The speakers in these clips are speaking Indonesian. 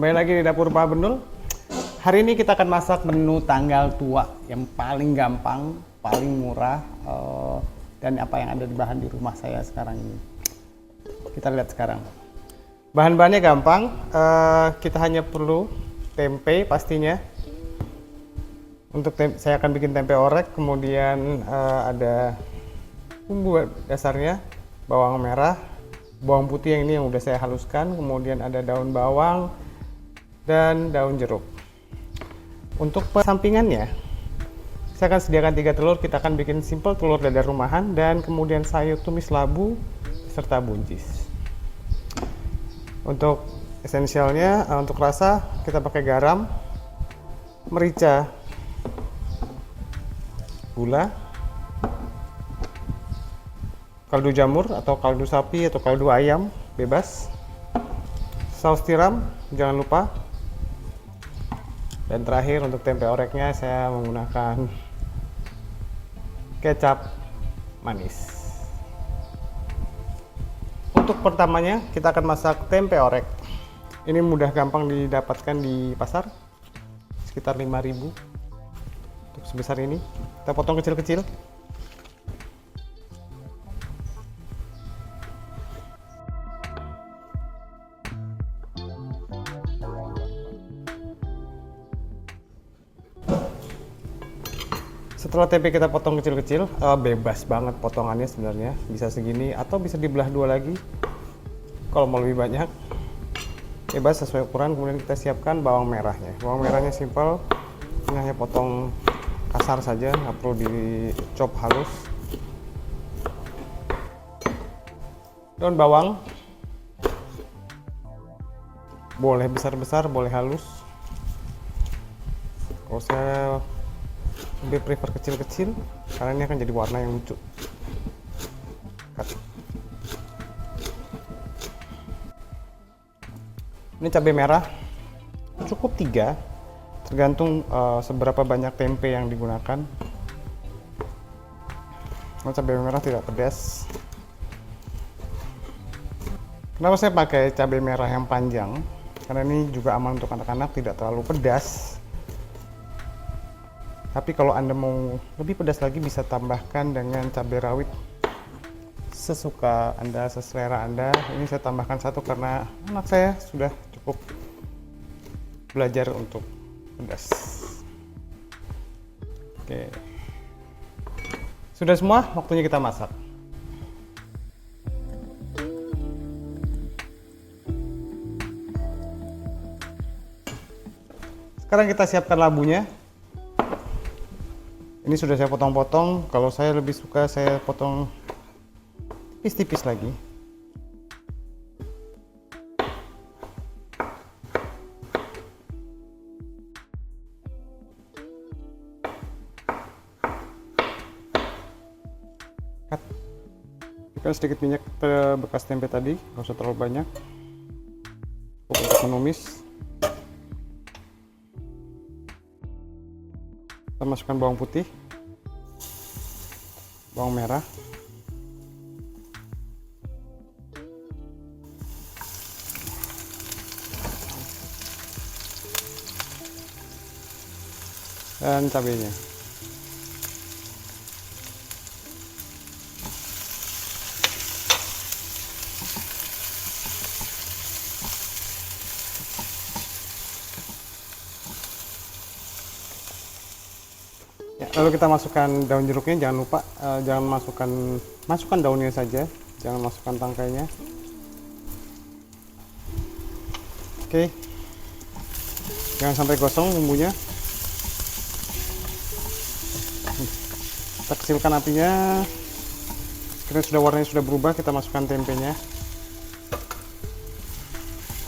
Kembali lagi di dapur Pak Benul. Hari ini kita akan masak menu tanggal tua yang paling gampang, paling murah, dan apa yang ada di bahan di rumah saya sekarang ini. Kita lihat sekarang. Bahan-bahannya gampang. Kita hanya perlu tempe pastinya. Untuk saya akan bikin tempe orek, kemudian ada bumbu dasarnya, bawang merah, bawang putih yang ini yang udah saya haluskan, kemudian ada daun bawang dan daun jeruk. Untuk sampingannya, saya akan sediakan 3 telur. Kita akan bikin simple telur dadar rumahan, dan kemudian sayur tumis labu serta buncis. Untuk esensialnya, untuk rasa kita pakai garam, merica, gula, kaldu jamur atau kaldu sapi atau kaldu ayam bebas, saus tiram jangan lupa, dan terakhir untuk tempe oreknya saya menggunakan kecap manis. Untuk pertamanya kita akan masak tempe orek. Ini mudah gampang didapatkan di pasar, sekitar 5.000. Untuk sebesar ini kita potong kecil-kecil. Setelah tempe kita potong kecil-kecil, bebas banget potongannya sebenarnya, bisa segini atau bisa dibelah 2 lagi kalau mau lebih banyak, bebas sesuai ukuran. Kemudian kita siapkan bawang merahnya. Bawang merahnya simple, ini hanya potong kasar saja, nggak perlu dicop halus. Daun bawang boleh besar-besar, boleh halus. Kalau saya lebih prefer kecil-kecil karena ini akan jadi warna yang lucu. Ini cabai merah cukup 3, tergantung seberapa banyak tempe yang digunakan. Kalau cabai merah tidak pedas. Kenapa saya pakai cabai merah yang panjang? Karena ini juga aman untuk anak-anak, tidak terlalu pedas. Tapi kalau Anda mau lebih pedas lagi, bisa tambahkan dengan cabai rawit sesuka Anda, seselera Anda. Ini saya tambahkan 1 karena anak saya sudah cukup belajar untuk pedas. Oke, sudah semua, waktunya kita masak. Sekarang kita siapkan labunya. Ini sudah saya potong-potong. Kalau saya lebih suka saya potong tipis-tipis lagi. Berikan sedikit minyak bekas tempe tadi, nggak usah terlalu banyak, untuk menumis. Kita masukkan bawang putih, bawang merah, dan cabenya. Lalu kita masukkan daun jeruknya. Jangan lupa jangan masukkan daunnya saja, jangan masukkan tangkainya. Oke, jangan sampai gosong bumbunya. Kita kecilkan apinya. Sekiranya warnanya sudah berubah, kita masukkan tempenya.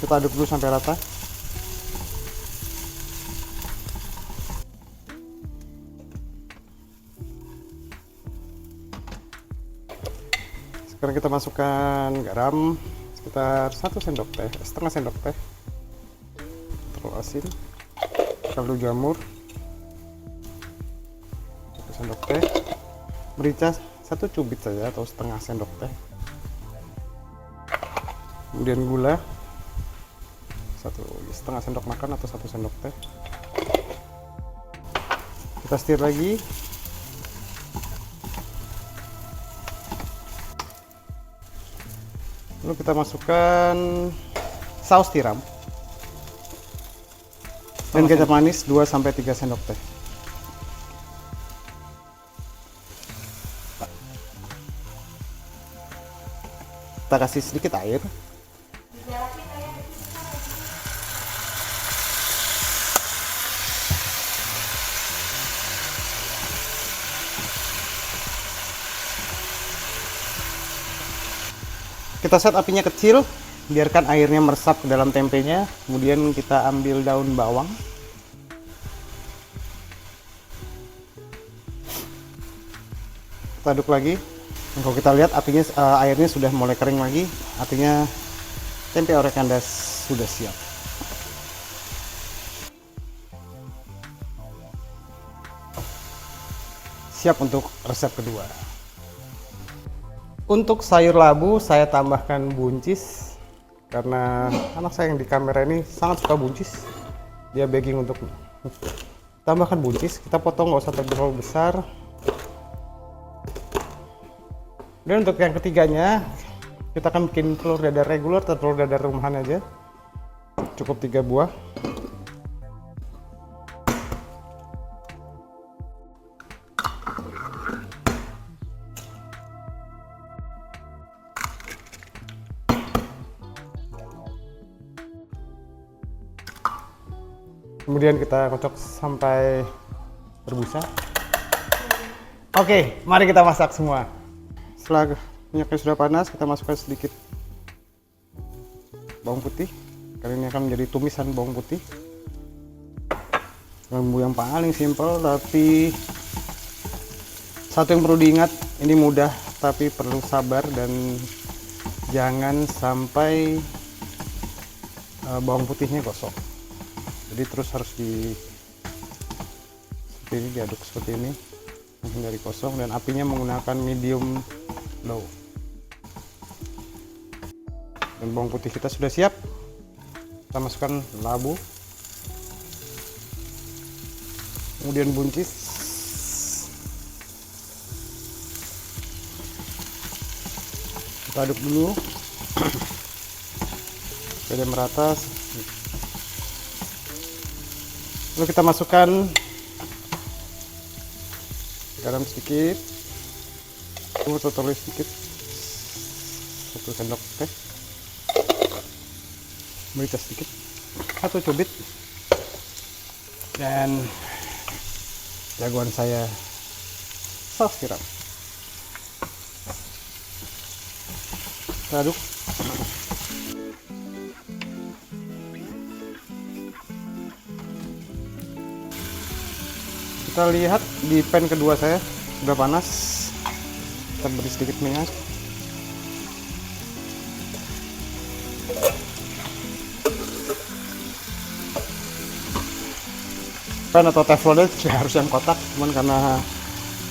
Kita aduk dulu sampai rata. Sekarang kita masukkan garam sekitar 1 sendok teh, setengah sendok teh, terlalu asin. Kaldu jamur 1 sendok teh, merica 1 cubit saja atau setengah sendok teh, kemudian gula 1,5 sendok makan atau 1 sendok teh. Kita stir lagi. Lalu kita masukkan saus tiram dan kecap manis 2-3 sendok teh. Kita kasih sedikit air. Kita set apinya kecil, biarkan airnya meresap ke dalam tempenya. Kemudian kita ambil daun bawang. Kita aduk lagi. Kalau kita lihat apinya airnya sudah mulai kering lagi, artinya tempe orek Anda sudah siap. Siap untuk resep kedua. Untuk sayur labu saya tambahkan buncis karena anak saya yang di kamera ini sangat suka buncis. Dia begging untuk tambahkan buncis. Kita potong nggak usah terlalu besar. Dan untuk yang ketiganya, kita akan bikin telur dadar reguler atau telur dadar rumahan aja. Cukup 3 buah. Kemudian kita kocok sampai berbusa. Oke, mari kita masak semua. Setelah minyaknya sudah panas, kita masukkan sedikit bawang putih. Kali ini akan menjadi tumisan bawang putih. Bumbu yang paling simpel, tapi satu yang perlu diingat, ini mudah tapi perlu sabar dan jangan sampai bawang putihnya gosong. Jadi terus harus seperti ini, diaduk seperti ini menghindari kosong, dan apinya menggunakan medium low. Dan bawang putih kita sudah siap. Kita masukkan labu, kemudian buncis, kita aduk dulu sampai merata. Lalu kita masukkan garam sedikit, terlalu sedikit, 1 sendok teh, merica sedikit, 1 cubit, dan jagoan saya, saus tiram. Kita aduk. Kita lihat di pan kedua saya sudah panas. Kita beri sedikit minyak. Pan atau teflonnya harus yang kotak, cuman karena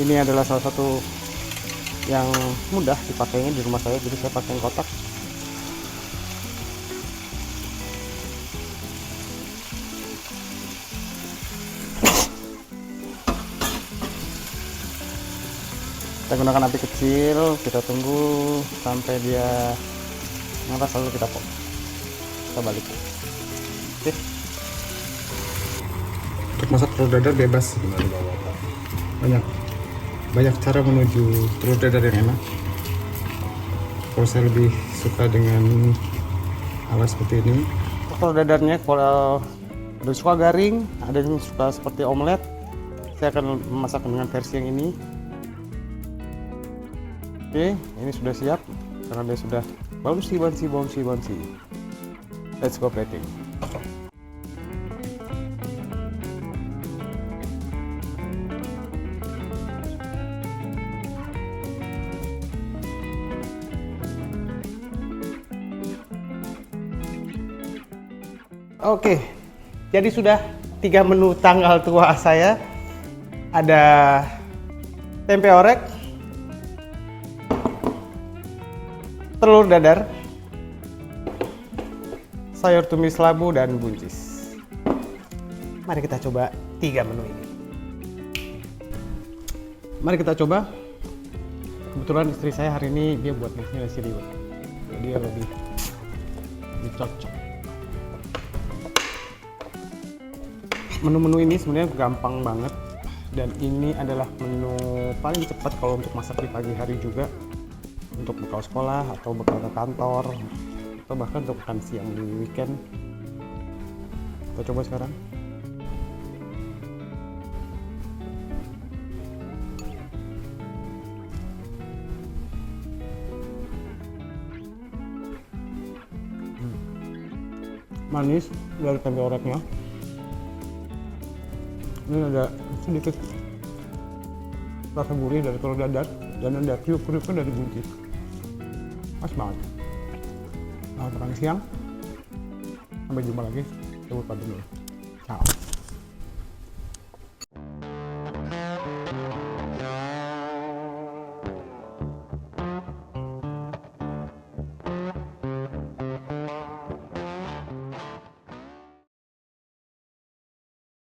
ini adalah salah satu yang mudah dipakainya di rumah saya, jadi saya pakai yang kotak. Kita gunakan api kecil, kita tunggu sampai dia merah, lalu kita potong. Kita balik. Oke. Untuk masak telur dadar bebas sebenarnya, banyak cara menuju telur dadar yang enak. Kalau saya lebih suka dengan ala seperti ini. Telur dadarnya kalau ada yang suka garing, ada yang suka seperti omelet. Saya akan memasak dengan versi yang ini. Oke, ini sudah siap karena dia sudah bouncy. Let's go plating. Oke, jadi sudah 3 menu tanggal tua saya. Ada tempe orek, telur dadar, sayur tumis labu, dan buncis. Mari kita coba 3 menu ini. Mari kita coba. Kebetulan istri saya hari ini dia buat nasi liwet. Jadi dia lebih cocok. Menu-menu ini sebenarnya gampang banget. Dan ini adalah menu paling cepat kalau untuk masak di pagi hari juga. Untuk bekal sekolah atau bekal ke kantor. Atau bahkan untuk makan siang di weekend. Kita coba sekarang. Manis dari tempe oreknya. Ini ada sedikit rasa gurih dari telur dadar dan ada kriuk-kriuknya dari buncis. Pas banget. Selamat makan siang. Sampai jumpa lagi. Saya pamit dulu. Ciao.